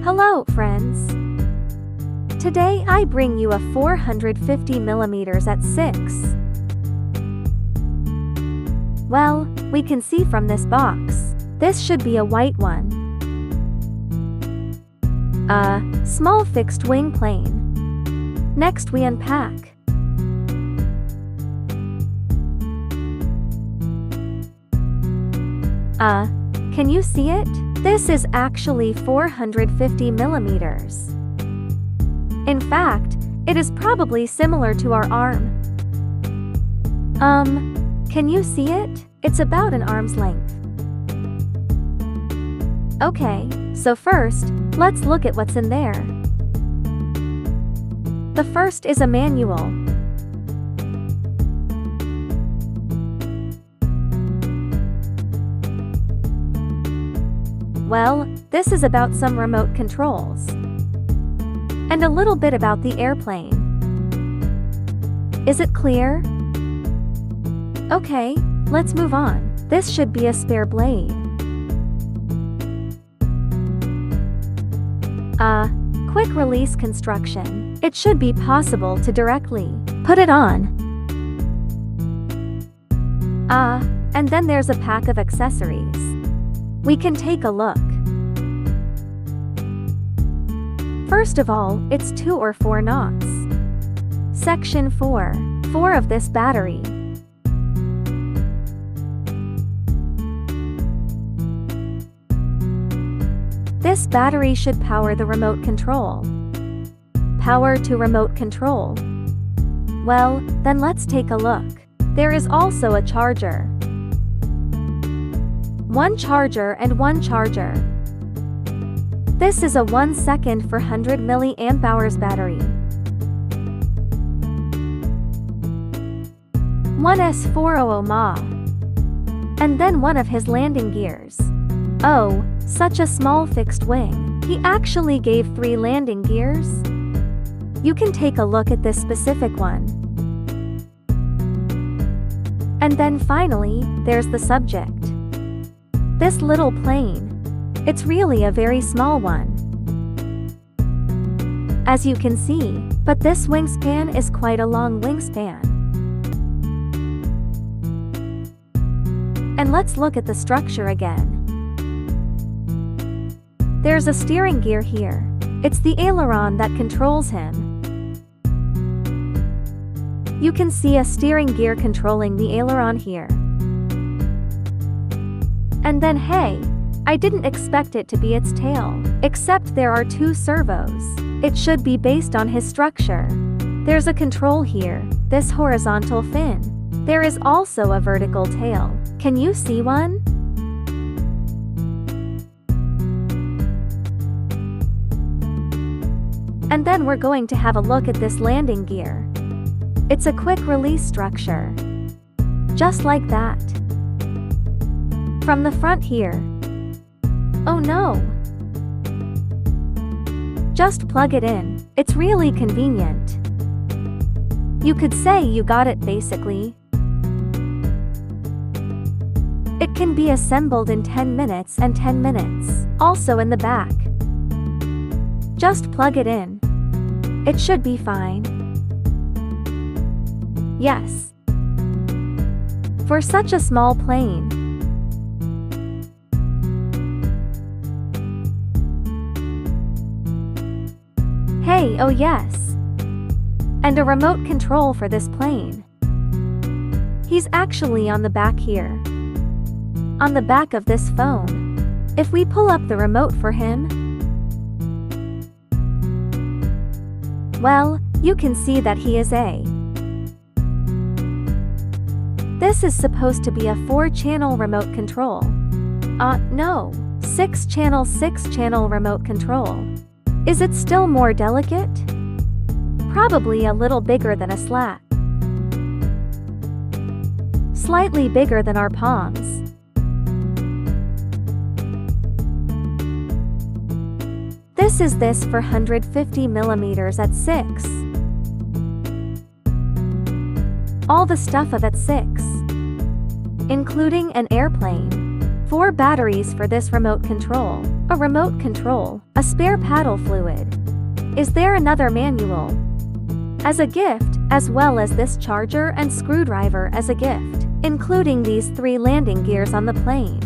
Hello, friends. Today I bring you a 450mm AT6. Well, we can see from this box, this should be a white one. A small fixed-wing plane. Next we unpack. Can you see it? This is actually 450mm. In fact, it is probably similar to our arm. Can you see it? It's about an arm's length. Okay, so first, let's look at what's in there. The first is a manual. Well, this is about some remote controls. And a little bit about the airplane. Is it clear? Okay, let's move on. This should be a spare blade. Quick release construction. It should be possible to directly put it on. And then there's a pack of accessories. We can take a look. First of all, it's 2 or 4 knots. Section 4 of this battery. This battery should power the remote control. Power to remote control. Well, then let's take a look. There is also a charger. 1 charger and 1 charger. This is a 1 second for 100 mAh battery. 1 S400 mAh. And then one of his landing gears. Oh, such a small fixed wing. He actually gave 3 landing gears. You can take a look at this specific one. And then finally, there's the subject. This little plane. It's really a very small one. As you can see, but this wingspan is quite a long wingspan. And let's look at the structure again. There's a steering gear here. It's the aileron that controls him. You can see a steering gear controlling the aileron here. And then hey, I didn't expect it to be its tail. Except there are 2 servos. It should be based on his structure. There's a control here, this horizontal fin. There is also a vertical tail. Can you see one? And then we're going to have a look at this landing gear. It's a quick release structure. Just like that. From the front here. Oh no! Just plug it in. It's really convenient. You could say you got it basically. It can be assembled in 10 minutes and 10 minutes. Also in the back. Just plug it in. It should be fine. Yes. For such a small plane. Hey, oh yes. And a remote control for this plane. He's actually on the back here. On the back of this phone. If we pull up the remote for him, well, you can see that he is a. This is supposed to be a 4-channel remote control. No, 6-channel remote control. Is it still more delicate? Probably a little bigger than a slat. Slightly bigger than our palms. This is this for 150mm AT6. All the stuff of AT6. Including an airplane. 4 batteries for this remote control. A remote control. A spare paddle fluid. Is there another manual? As a gift, as well as this charger and screwdriver as a gift, including these 3 landing gears on the plane.